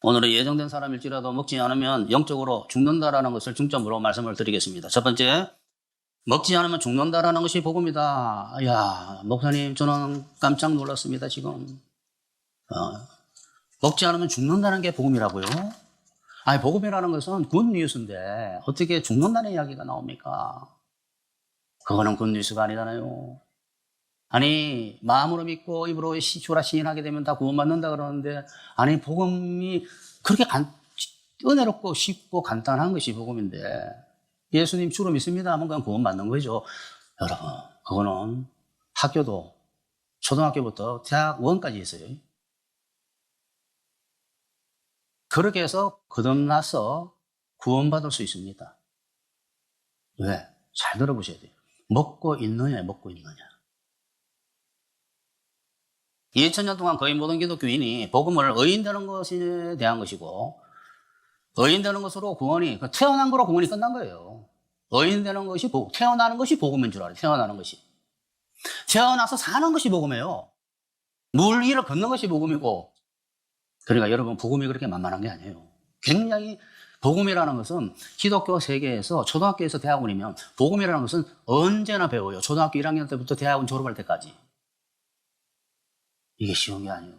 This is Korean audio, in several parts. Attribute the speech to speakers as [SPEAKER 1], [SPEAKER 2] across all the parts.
[SPEAKER 1] 오늘은 예정된 사람일지라도 먹지 않으면 영적으로 죽는다라는 것을 중점으로 말씀을 드리겠습니다. 첫 번째, 먹지 않으면 죽는다라는 것이 복음이다. 야, 목사님, 저는 깜짝 놀랐습니다, 지금. 먹지 않으면 죽는다는 게 복음이라고요? 아니, 복음이라는 것은 굿뉴스인데 어떻게 죽는다는 이야기가 나옵니까? 그거는 굿뉴스가 아니잖아요. 아니, 마음으로 믿고 입으로 주라 시인하게 되면 다 구원받는다 그러는데, 아니, 복음이 그렇게 은혜롭고 쉽고 간단한 것이 복음인데, 예수님 주로 믿습니다 하면 그냥 구원받는 거죠. 여러분, 그거는 학교도 초등학교부터 대학원까지 있어요. 그렇게 해서 거듭나서 구원받을 수 있습니다. 왜? 잘 들어보셔야 돼요. 먹고 있느냐, 먹고 있느냐. 2000년 동안 거의 모든 기독교인이 복음을 의인되는 것에 대한 것이고, 의인되는 것으로 구원이, 태어난 거로 구원이 끝난 거예요. 의인되는 것이 태어나는 것이 복음인 줄 알아요. 태어나는 것이. 태어나서 사는 것이 복음이에요. 물 위를 걷는 것이 복음이고, 그러니까 여러분, 복음이 그렇게 만만한 게 아니에요. 굉장히, 복음이라는 것은 기독교 세계에서 초등학교에서 대학원이면 복음이라는 것은 언제나 배워요. 초등학교 1학년 때부터 대학원 졸업할 때까지. 이게 쉬운 게 아니에요.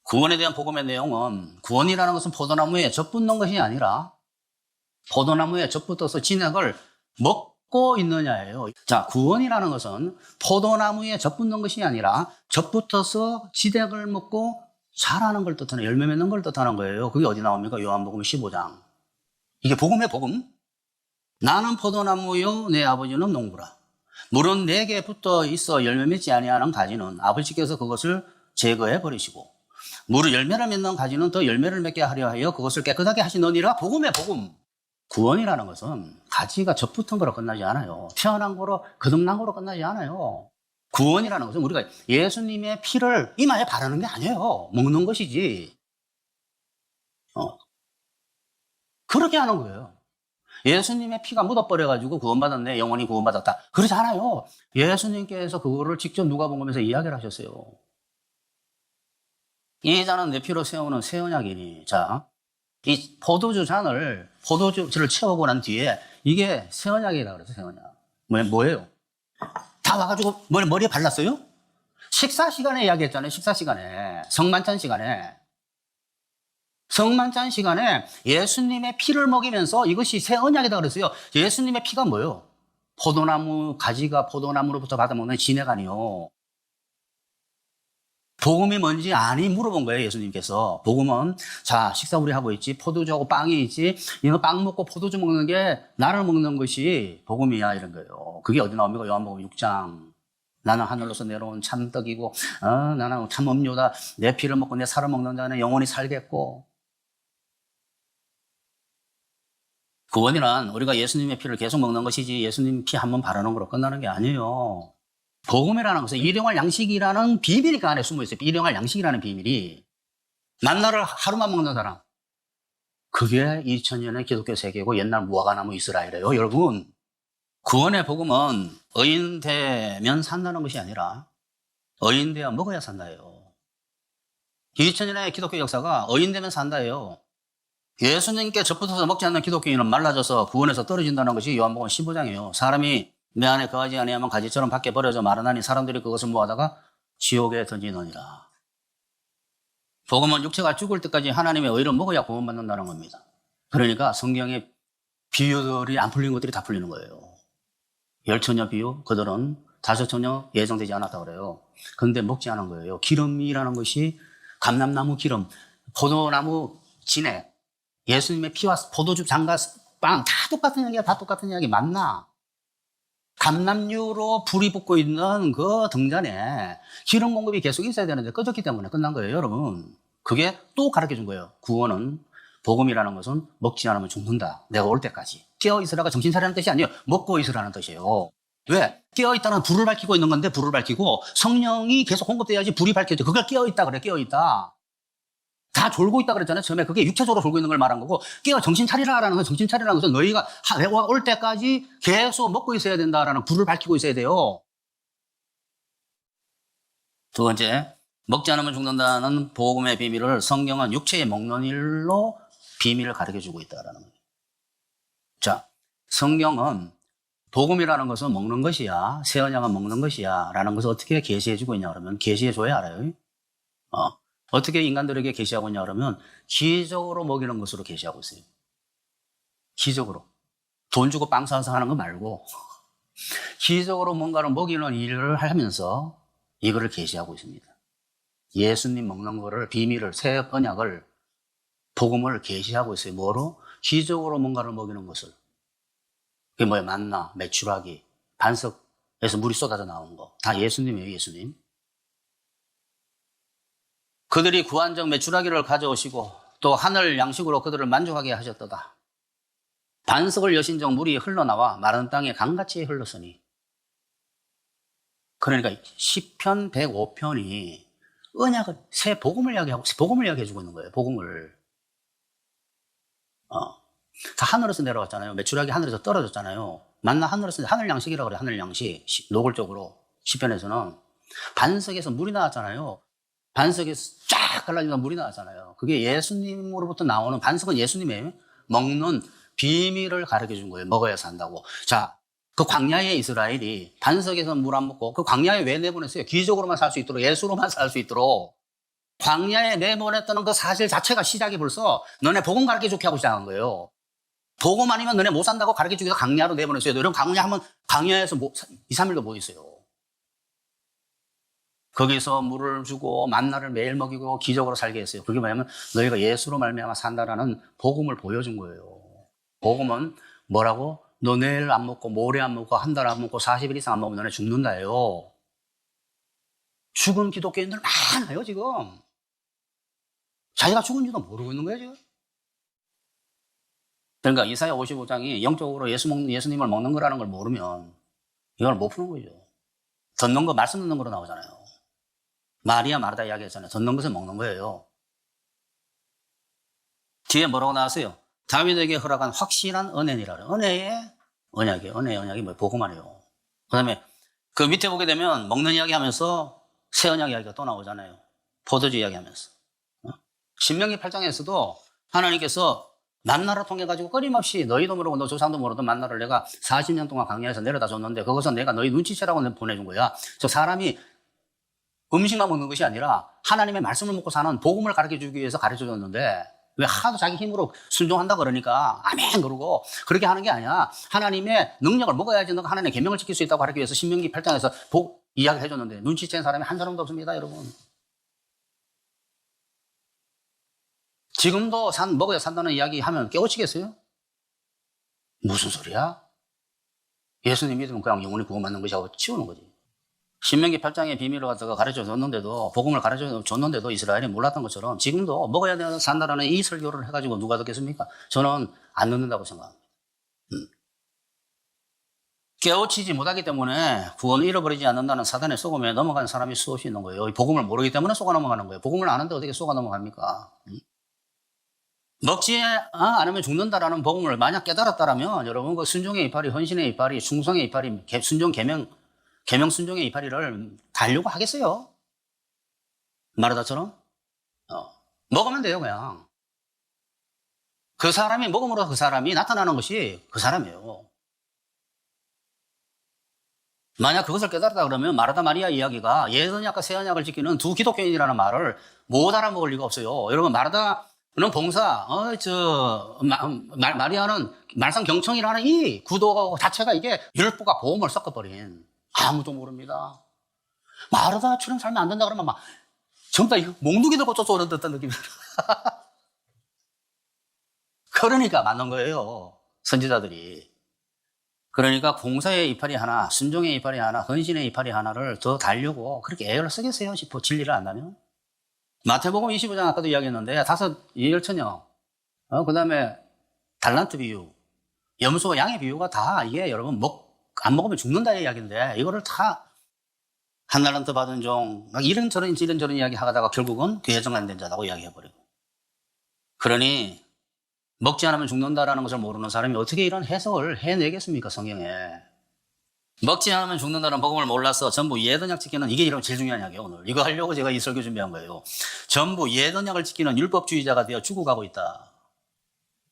[SPEAKER 1] 구원에 대한 복음의 내용은, 구원이라는 것은 포도나무에 젖붙는 것이 아니라 포도나무에 젖붙어서 진액을 먹고 있느냐예요. 자, 구원이라는 것은 포도나무에 젖붙는 것이 아니라 젖붙어서 진액을 먹고 자라는 걸 뜻하는, 열매 맺는 걸 뜻하는 거예요. 그게 어디 나옵니까? 요한복음 15장. 이게 복음의 복음. 나는 포도나무요, 내 아버지는 농부라. 물은 내게 붙어 있어 열매 맺지 아니하는 가지는 아버지께서 그것을 제거해 버리시고, 물을 열매를 맺는 가지는 더 열매를 맺게 하려 하여 그것을 깨끗하게 하시느니라. 복음의 복음. 구원이라는 것은 가지가 젖붙은 거로 끝나지 않아요. 태어난 거로, 거듭난 거로 끝나지 않아요. 구원이라는 것은 우리가 예수님의 피를 이마에 바르는 게 아니에요. 먹는 것이지. 그렇게 하는 거예요. 예수님의 피가 묻어버려가지고 구원받았네, 영원히 구원받았다. 그렇지 않아요. 예수님께서 그거를 직접 누가복음에서 이야기를 하셨어요. 이 잔은 내 피로 세우는 새 언약이니. 자, 이 포도주를 채우고 난 뒤에 이게 새 언약이라고 그래서 새 언약. 뭐예요? 다 와가지고 머리에 발랐어요? 식사 시간에 이야기했잖아요. 식사 시간에. 성만찬 시간에 예수님의 피를 먹이면서 이것이 새 언약이다 그랬어요. 예수님의 피가 뭐예요? 포도나무, 가지가 포도나무로부터 받아먹는 진액 아니요. 복음이 뭔지 아니 물어본 거예요, 예수님께서. 복음은, 자, 식사 우리 하고 있지, 포도주하고 빵이 있지, 이거 빵 먹고 포도주 먹는 게 나를 먹는 것이 복음이야, 이런 거예요. 그게 어디 나옵니까? 요한복음 6장. 나는 하늘로서 내려온 참떡이고, 나는 참 음료다. 내 피를 먹고 내 살을 먹는 자는 영원히 살겠고. 구원이란 우리가 예수님의 피를 계속 먹는 것이지 예수님 피 한 번 바르는 거로 끝나는 게 아니에요. 복음이라는 것은 일용할 양식이라는 비밀이 그 안에 숨어 있어요. 일용할 양식이라는 비밀이. 만나를 하루만 먹는 사람. 그게 2000년의 기독교 세계고 옛날 무화과나무 이스라엘이에요. 여러분, 구원의 복음은 의인되면 산다는 것이 아니라 의인되어 먹어야 산다예요. 2000년의 기독교 역사가 의인되면 산다예요. 예수님께 젖붙어서 먹지 않는 기독교인은 말라져서 구원에서 떨어진다는 것이 요한복음 15장이에요. 사람이 내 안에 거하지 아니하면 가지처럼 밖에 버려져 마르나니 사람들이 그것을 모아다가 지옥에 던지느니라. 복음은 육체가 죽을 때까지 하나님의 의를 먹어야 구원받는다는 겁니다. 그러니까 성경의 비유들이 안 풀린 것들이 다 풀리는 거예요. 열처녀 비유, 그들은 다섯처녀 예정되지 않았다고 그래요. 그런데 먹지 않은 거예요. 기름이라는 것이 감람나무 기름, 포도나무 진액, 예수님의 피와 포도주, 장과 빵, 다 똑같은 이야기 맞나? 감람류로 불이 붙고 있는 그 등잔에 기름 공급이 계속 있어야 되는데 꺼졌기 때문에 끝난 거예요, 여러분. 그게 또 가르쳐 준 거예요. 구원은, 복음이라는 것은 먹지 않으면 죽는다. 내가 올 때까지. 깨어있으라가 정신 차리라는 뜻이 아니에요. 먹고 있으라는 뜻이에요. 왜? 깨어있다는 불을 밝히고 있는 건데 불을 밝히고 성령이 계속 공급돼야지 불이 밝혀져. 그걸 깨어있다 그래, 깨어있다. 다 졸고 있다 그랬잖아요. 처음에 그게 육체적으로 졸고 있는 걸 말한 거고, 깨어 정신 차리라라는 건, 정신 차리라는 것은 너희가 내가 올 때까지 계속 먹고 있어야 된다라는, 불을 밝히고 있어야 돼요. 두 번째, 먹지 않으면 죽는다는 복음의 비밀을 성경은 육체에 먹는 일로 비밀을 가르쳐주고 있다라는 거예요. 자, 성경은 복음이라는 것은 먹는 것이야, 새 언약은 먹는 것이야 라는 것을 어떻게 계시해주고 있냐 그러면 계시해줘야 알아요. 어떻게 인간들에게 계시하고 있냐 그러면 기적으로 먹이는 것으로 계시하고 있어요. 기적으로. 돈 주고 빵 사서 하는 거 말고 기적으로 뭔가를 먹이는 일을 하면서 이거를 계시하고 있습니다. 예수님 먹는 거를, 비밀을, 새 언약을, 복음을 계시하고 있어요. 뭐로? 기적으로 뭔가를 먹이는 것을. 그게 뭐예요? 만나, 메추라기, 반석에서 물이 쏟아져 나오는 거. 다 예수님이에요, 예수님. 그들이 구한적 메추라기를 가져오시고 또 하늘 양식으로 그들을 만족하게 하셨도다. 반석을 여신적 물이 흘러나와 마른 땅에 강같이 흘렀으니. 그러니까 시편 105편이 언약을, 새 복음을 이야기하고, 복음을 이야기해주고 있는 거예요. 복음을. 다 하늘에서 내려왔잖아요. 메추라기 하늘에서 떨어졌잖아요. 만나 하늘에서, 하늘 양식이라고 그래요. 하늘 양식. 노골적으로. 시편에서는. 반석에서 물이 나왔잖아요. 반석에서 쫙 갈라지면 물이 나왔잖아요. 그게 예수님으로부터 나오는, 반석은 예수님의 먹는 비밀을 가르쳐 준 거예요. 먹어야 산다고. 자, 그 광야의 이스라엘이 반석에서 물 안 먹고 그 광야에 왜 내보냈어요? 기적으로만 살 수 있도록, 예수로만 살 수 있도록. 광야에 내보냈다는 그 사실 자체가 시작이 벌써 너네 복음 가르쳐 주게 하고 시작한 거예요. 복음 아니면 너네 못 산다고 가르쳐 주기 위해서 광야로 내보냈어요. 여러분 광야 하면 광야에서 2, 3일도 못 있어요. 거기서 물을 주고 만나를 매일 먹이고 기적으로 살게 했어요. 그게 뭐냐면 너희가 예수로 말미암아 산다라는 복음을 보여준 거예요. 복음은 뭐라고? 너 내일 안 먹고 모레 안 먹고 한 달 안 먹고 40일 이상 안 먹으면 너네 죽는다예요. 죽은 기독교인들 많아요 지금. 자기가 죽은지도 모르고 있는 거예요 지금. 그러니까 이사야 55장이 영적으로 예수님을 먹는 거라는 걸 모르면 이걸 못 푸는 거죠. 듣는 거, 말씀 듣는 거로 나오잖아요. 마리아 마르다 이야기했잖아요. 듣는 것을 먹는 거예요. 뒤에 뭐라고 나왔어요? 다윗에게 허락한 확실한 은혜니라 그래요. 은혜의 언약이에요. 은혜의 언약이 뭐예요? 복음 아니에요. 그 다음에 그 밑에 보게 되면 먹는 이야기 하면서 새 언약 이야기가 또 나오잖아요. 포도주 이야기 하면서. 신명기 8장에서도 하나님께서 만나를 통해 가지고 끊임없이 너희도 모르고 너 조상도 모르던 만나를 내가 40년 동안 광야에서 내려다 줬는데 그것은 내가 너희 눈치채라고 보내준 거야. 저 사람이 음식만 먹는 것이 아니라 하나님의 말씀을 먹고 사는 복음을 가르쳐 주기 위해서 가르쳐 줬는데 왜 하도 자기 힘으로 순종한다 그러니까 아멘 그러고 그렇게 하는 게 아니야. 하나님의 능력을 먹어야지 너가 하나님의 계명을 지킬 수 있다고 가르치기 위해서 신명기 8장에서 이야기를 해줬는데 눈치챈 사람이 한 사람도 없습니다 여러분. 지금도 먹어야 산다는 이야기 하면 깨우치겠어요? 무슨 소리야? 예수님 믿으면 그냥 영원히 구원받는 것이 하고 치우는 거지. 신명기 8장의 비밀을 갖다가 가르쳐 줬는데도, 복음을 가르쳐 줬는데도 이스라엘이 몰랐던 것처럼 지금도 먹어야 산다라는 이 설교를 해가지고 누가 듣겠습니까? 저는 안 듣는다고 생각합니다. 깨우치지 못하기 때문에 구원을 잃어버리지 않는다는 사단의 속음에 넘어가는 사람이 수없이 있는 거예요. 복음을 모르기 때문에 속아 넘어가는 거예요. 복음을 아는데 어떻게 속아 넘어갑니까? 먹지 않으면 죽는다라는 복음을 만약 깨달았다라면 여러분 그 순종의 이파리, 헌신의 이파리, 충성의 이파리, 순종 계명 순종의 이파리를 달려고 하겠어요? 마르다처럼? 먹으면 돼요 그냥. 그 사람이 먹음으로 그 사람이 나타나는 것이 그 사람이에요. 만약 그것을 깨달았다 그러면 마르다 마리아 이야기가 옛언약과 새언약을 지키는 두 기독교인이라는 말을 못 알아먹을 리가 없어요. 여러분 마르다는 봉사, 마리아는 말썽경청이라는 이 구도 자체가 이게 율법과 보험을 섞어버린 아무도 모릅니다. 마르다처럼 살면 안 된다 그러면 막 전부 다 이거 몽둥이 들고 쫓아오는 듯한 느낌이 그러니까 맞는 거예요. 선지자들이. 그러니까 봉사의 이파리 하나, 순종의 이파리 하나, 헌신의 이파리 하나를 더 달려고 그렇게 애를 쓰겠어요? 싶어 진리를 안다면? 마태복음 25장 아까도 이야기했는데 5열처녀, 그 다음에 달란트 비유, 염소와 양의 비유가 다 이게 여러분 안 먹으면 죽는다 이야기인데 이거를 다 한 달란트 받은 종, 막 이런저런 이야기 하다가 결국은 교회정 안 된 자라고 이야기해버리고. 그러니 먹지 않으면 죽는다라는 것을 모르는 사람이 어떻게 이런 해석을 해내겠습니까, 성경에. 먹지 않으면 죽는다는 복음을 몰라서 전부 예언약 지키는 이게 이런 제일 중요한 이야기예요. 오늘 이거 하려고 제가 이 설교 준비한 거예요. 전부 예언약을 지키는 율법주의자가 되어 죽어가고 있다.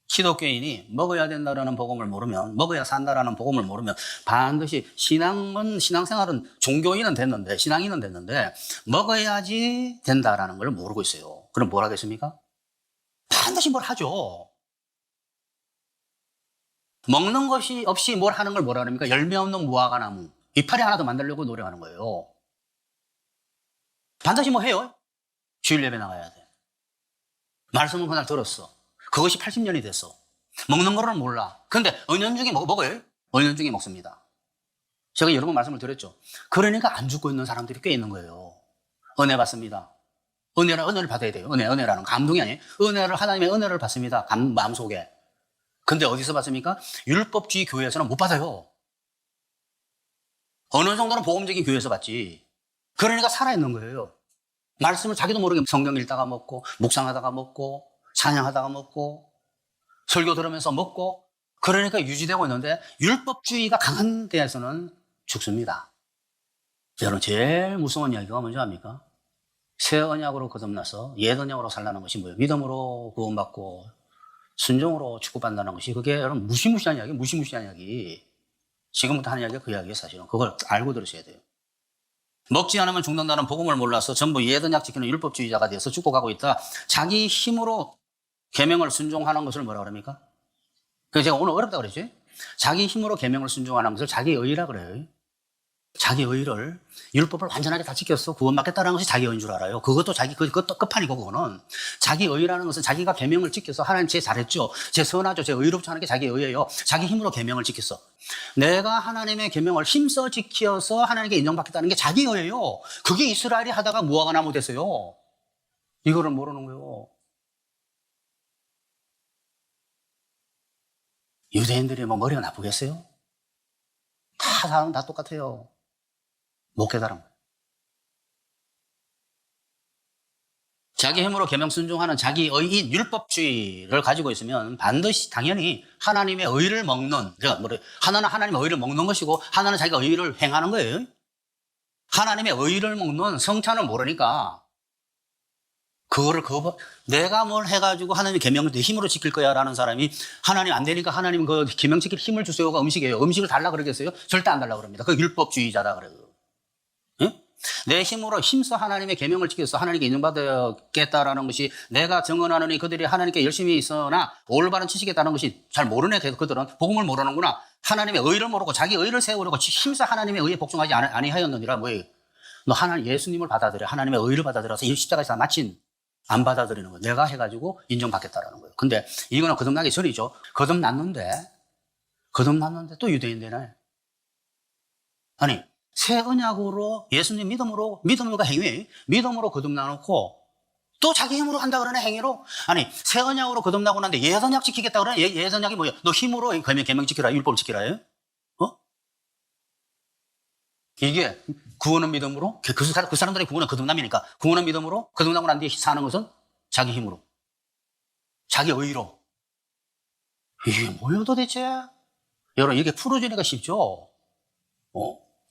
[SPEAKER 1] 기독교인이 먹어야 된다라는 복음을 모르면, 먹어야 산다라는 복음을 모르면 반드시 신앙생활은 종교인은 됐는데, 신앙인은 됐는데 먹어야지 된다라는 걸 모르고 있어요. 그럼 뭘 하겠습니까? 반드시 뭘 하죠. 먹는 것이 없이 뭘 하는 걸 뭐라 그럽니까? 열매 없는 무화과 나무. 이파리 하나 더 만들려고 노력하는 거예요. 반드시 뭐 해요? 주일 예배 나가야 돼. 말씀은 그날 들었어. 그것이 80년이 됐어. 먹는 거는 몰라. 근데 은연중에 먹어요? 은연중에 먹습니다. 제가 여러 번 말씀을 드렸죠. 그러니까 안 죽고 있는 사람들이 꽤 있는 거예요. 은혜 받습니다. 은혜를 받아야 돼요. 은혜라는 감동이 아니에요. 하나님의 은혜를 받습니다. 마음속에. 근데 어디서 받습니까? 율법주의 교회에서는 못 받아요. 어느 정도는 복음적인 교회에서 받지. 그러니까 살아있는 거예요. 말씀을 자기도 모르게 성경 읽다가 먹고, 묵상하다가 먹고, 찬양하다가 먹고, 설교 들으면서 먹고, 그러니까 유지되고 있는데 율법주의가 강한 데에서는 죽습니다. 여러분 제일 무서운 이야기가 뭔지 압니까? 새 언약으로 거듭나서 옛 언약으로 살라는 것이 뭐예요? 믿음으로 구원받고 순종으로 축복받는다는 것이 그게 여러분 무시무시한 이야기. 지금부터 하는 이야기가 그 이야기예요, 사실은. 그걸 알고 들으셔야 돼요. 먹지 않으면 죽는다는 복음을 몰라서 전부 옛 언약 지키는 율법주의자가 되어서 죽고 가고 있다. 자기 힘으로 계명을 순종하는 것을 뭐라 그럽니까? 그래서 제가 오늘 어렵다 그랬죠? 자기 힘으로 계명을 순종하는 것을 자기 의라 그래요. 자기 의를 율법을 완전하게 다 지켰어 구원받겠다는 것이 자기 의인 줄 알아요. 그것도 끝판이고 그거는 자기 의라는 것은 자기가 계명을 지켜서 하나님 제 잘했죠, 제 선하죠, 제 의롭죠 하는 게 자기 의예요. 자기 힘으로 계명을 지켰어. 내가 하나님의 계명을 힘써 지켜서 하나님께 인정받겠다는 게 자기 의예요. 그게 이스라엘이 하다가 무화과 나무 됐어요. 이거를 모르는 거예요. 유대인들이 뭐 머리가 나쁘겠어요? 사람은 다 똑같아요. 못 깨달은 거예요. 자기 힘으로 계명 순종하는 자기 의인 율법주의를 가지고 있으면 반드시 당연히 하나님의 의를 먹는, 하나는 하나님의 의를 먹는 것이고 하나는 자기가 의를 행하는 거예요. 하나님의 의를 먹는 성찬을 모르니까 그거를 내가 뭘 해가지고 하나님의 계명을 내 힘으로 지킬 거야 라는 사람이 하나님 안 되니까 하나님 그 계명 지킬 힘을 주세요가 음식이에요. 음식을 달라 그러겠어요? 절대 안 달라 그럽니다. 그 율법주의자다 그래요. 응? 내 힘으로 힘써 하나님의 계명을 지켜서 하나님께 인정받겠다라는 것이 내가 증언하느니 그들이 하나님께 열심히 있으나 올바른 지식에 따른 것이 잘 모르네. 그들은 복음을 모르는구나. 하나님의 의를 모르고 자기 의를 세우려고 힘써 하나님의 의에 복종하지 아니하였느니라. 뭐예요? 너 하나님 예수님을 받아들여. 하나님의 의를 받아들여서 이 십자가에서 마친 안 받아들이는 거예요. 내가 해가지고 인정받겠다라는 거예요. 근데 이거는 거듭나기 전이죠. 거듭났는데 또 유대인 되네. 아니 새 언약으로 예수님 믿음으로가 행위, 믿음으로 거듭나놓고 또 자기 힘으로 한다 그러네. 행위로. 아니 새 언약으로 거듭나고 난데 옛 언약 지키겠다 그러네. 옛 언약이 뭐예요? 너 힘으로 계명 지키라, 율법을 지키라. 이게 구원은 믿음으로, 그 사람들의 구원은 거듭남이니까 구원은 믿음으로, 거듭나고 난 뒤에 사는 것은 자기 힘으로, 자기 의로. 이게 뭐예요 도대체? 여러분 이게 풀어지기가 쉽죠?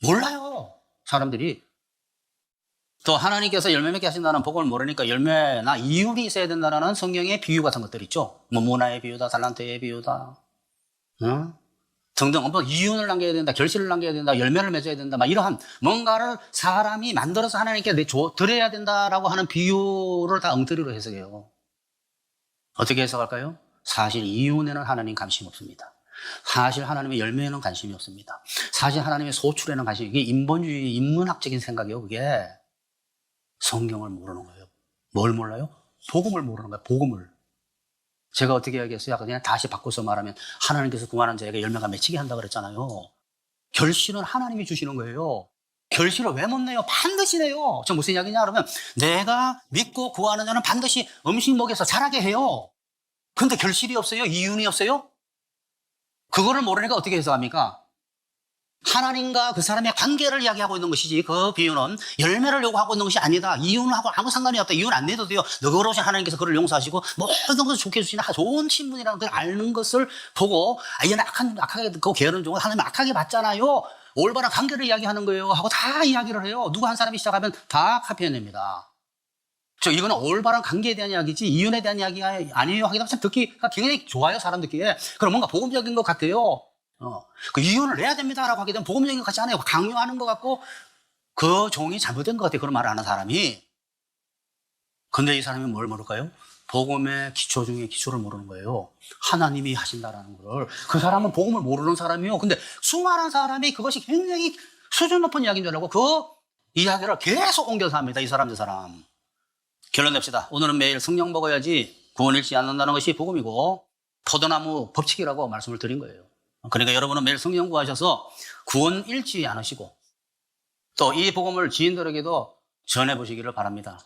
[SPEAKER 1] 몰라요 사람들이. 또 하나님께서 열매 맺게 하신다는 복음을 모르니까 열매나 이율이 있어야 된다는 성경의 비유 같은 것들 있죠. 뭐 문화의 비유다, 달란트의 비유다, 등등. 뭐 이윤을 남겨야 된다, 결실을 남겨야 된다, 열매를 맺어야 된다, 막 이러한 뭔가를 사람이 만들어서 하나님께 드려야 된다라고 하는 비유를 다 엉터리로 해석해요. 어떻게 해석할까요? 사실 이윤에는 하나님 관심 없습니다. 사실 하나님의 열매에는 관심이 없습니다. 사실 하나님의 소출에는 관심이, 이게 인본주의, 인문학적인 생각이에요. 그게 성경을 모르는 거예요. 뭘 몰라요? 복음을 모르는 거예요. 복음을. 제가 어떻게 이야기했어요? 그냥 다시 바꿔서 말하면 하나님께서 구하는 자에게 열매가 맺히게 한다고 그랬잖아요. 결실은 하나님이 주시는 거예요. 결실을 왜 못 내요? 반드시 내요. 저 무슨 이야기냐 그러면 내가 믿고 구하는 자는 반드시 음식 먹여서 자라게 해요. 근데 결실이 없어요? 이윤이 없어요? 그거를 모르니까 어떻게 해석합니까? 하나님과 그 사람의 관계를 이야기하고 있는 것이지 그 비유는 열매를 요구하고 있는 것이 아니다. 이윤하고 아무 상관이 없다. 이윤 안 내도 돼요. 너그러우신 하나님께서 그를 용서하시고 모든 것을 좋게 해주시는 좋은 신분이라는 걸 아는 것을 보고 얘는 악하게 그 게으른 종은 하나님 악하게 봤잖아요. 올바른 관계를 이야기하는 거예요 하고 다 이야기를 해요. 누구 한 사람이 시작하면 다 카피해냅니다. 이거는 올바른 관계에 대한 이야기지 이윤에 대한 이야기가 아니에요 하기도 참 듣기가 굉장히 좋아요. 사람 듣기에. 그럼 뭔가 복음적인 것 같아요. 그 이윤을 내야 됩니다라고 하게 되면 복음적인 것 같지 않아요. 강요하는 것 같고 그 종이 잘못된 것 같아요. 그런 말을 하는 사람이. 근데 이 사람이 뭘 모를까요? 복음의 기초 중에 기초를 모르는 거예요. 하나님이 하신다라는 걸. 그 사람은 복음을 모르는 사람이요. 근데 수많은 사람이 그것이 굉장히 수준 높은 이야기인 줄 알고 그 이야기를 계속 옮겨서 합니다. 이 사람 저 사람. 결론 냅시다. 오늘은 매일 성령 먹어야지 구원 잃지 않는다는 것이 복음이고 포도나무 법칙이라고 말씀을 드린 거예요. 그러니까 여러분은 매일 성령 구하셔서 구원 잃지 않으시고 또 이 복음을 지인들에게도 전해보시기를 바랍니다.